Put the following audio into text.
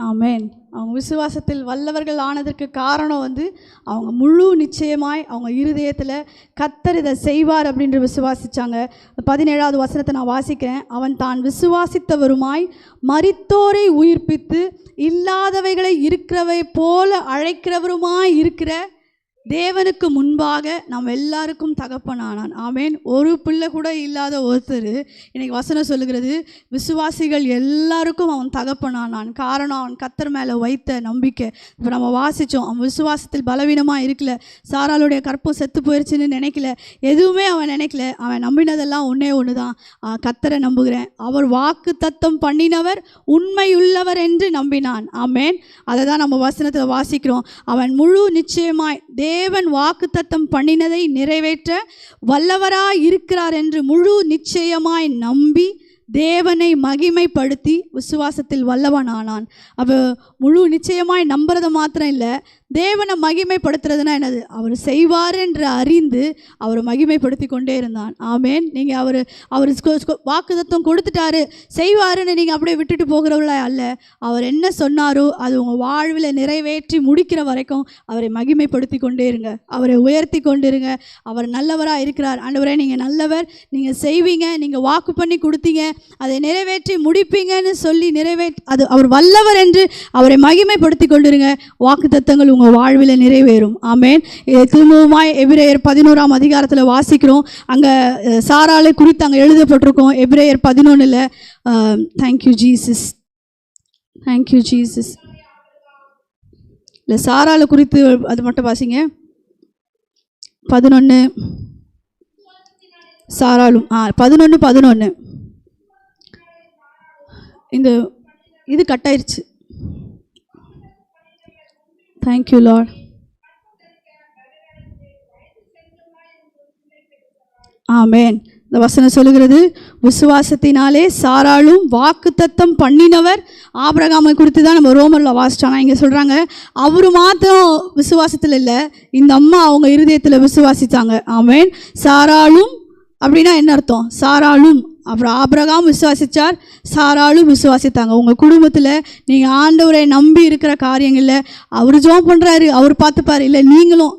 ஆமென். அவங்க விசுவாசத்தில் வல்லவர்கள் ஆனதற்கு காரணம் அவங்க முழு நிச்சயமாய் அவங்க இருதயத்தில் கர்த்தர் இதை செய்வார் அப்படின்று விசுவாசித்தாங்க. 17வது வசனத்தை நான் வாசிக்கிறேன். அவன் தான் விசுவாசித்தவருமாய் மரித்தோரை உயிர்ப்பித்து இல்லாதவைகளை இருக்கிறவை போல அழைக்கிறவருமாய் இருக்கிற தேவனுக்கு முன்பாக நம்ம எல்லாருக்கும் தகப்பனானான். ஆமேன். ஒரு பிள்ளை கூட இல்லாத ஒருத்தர் இன்னைக்கு வசனம் சொல்லுகிறது விசுவாசிகள் எல்லாருக்கும் அவன் தகப்பனானான். காரணம் அவன் கர்த்தர் மேலே வைத்த நம்பிக்கை. இப்போ நம்ம வாசித்தோம், அவன் விசுவாசத்தில் பலவீனமாக இருக்கல, சாராளுடைய கற்பம் செத்து போயிடுச்சுன்னு நினைக்கல, எதுவுமே அவன் நினைக்கல. அவன் நம்பினதெல்லாம் ஒன்றே ஒன்று தான், கர்த்தரை நம்புகிறேன், அவர் வாக்கு தத்தம் பண்ணினவர் உண்மையுள்ளவர் என்று நம்பினான். ஆமேன். அதை தான் நம்ம வசனத்தில் வாசிக்கிறோம். அவன் முழு நிச்சயமாய் தேவன் வாக்குத்தத்தம் பண்ணினதை நிறைவேற்ற வல்லவராய் இருக்கிறார் என்று முழு நிச்சயமாய் நம்பி தேவனை மகிமைப்படுத்தி விசுவாசத்தில் வல்லவனானான். அப்போ முழு நிச்சயமாய் நம்புறது மாத்திரம் இல்லை, தேவனை மகிமைப்படுத்துறதுனா என்னது? அவர் செய்வார் என்று அறிந்து அவரை மகிமைப்படுத்தி கொண்டே இருந்தான். ஆமேன். நீங்கள் அவர் வாக்குத்தத்தம் கொடுத்துட்டாரு செய்வாருன்னு நீங்கள் அப்படியே விட்டுட்டு போகிறவர்களா அல்ல. அவர் என்ன சொன்னாரோ அது உங்கள் வாழ்வில் நிறைவேற்றி முடிக்கிற வரைக்கும் அவரை மகிமைப்படுத்தி கொண்டே இருங்க, அவரை உயர்த்தி கொண்டிருங்க. அவர் நல்லவராக இருக்கிறார். ஆண்டவரே நீங்கள் நல்லவர், நீங்கள் செய்வீங்க, நீங்கள் வாக்கு பண்ணி கொடுத்தீங்க, அதை நிறைவேற்றி முடிப்பீங்கன்னு சொல்லி அது அவர் வல்லவர் என்று அவரை மகிமைப்படுத்தி கொண்டிருங்க. வாக்குத்தத்தங்கள் உங்கள் வாழ்வில் நிறைவேறும். ஆமேன். இதை திரும்பவுமாய் எபிரேயர் 11ஆம் அதிகாரத்தில் வாசிக்கிறோம். அங்கே சாராளை குறித்து அங்கே எழுதப்பட்டிருக்கோம். எபிரேயர் 11. Thank you Jesus, thank you Jesus. இல்லை, சாராளை குறித்து அது மட்டும் வாசிங்க. 11 சாராளும் 11 இந்த இது கட்டாயிருச்சு. Thank you Lord. ஆமேன். இந்த வசனம் சொல்லுகிறது, விசுவாசத்தினாலே சாராளும் வாக்குத்தத்தம் பண்ணினவர் ஆபிரகாமை குறித்து தான் நம்ம ரோமரில் வாசிச்சோம். இங்கே சொல்கிறாங்க அவரு மாத்திரம் விசுவாசத்தில் இல்லை, இந்த அம்மா அவங்க இருதயத்தில் விசுவாசித்தாங்க. ஆமேன். சாராளும் அப்படின்னா என்ன அர்த்தம்? சாராளும், அப்புறம் ஆபிரகாம் விசுவாசித்தார், சாராளும் விசுவாசித்தாங்க. உங்கள் குடும்பத்தில் நீங்கள் ஆண்டவரை நம்பி இருக்கிற காரியங்களில் அவர் ஜெபம் பண்ணுறாரு, அவர் பார்த்துப்பார், இல்லை நீங்களும்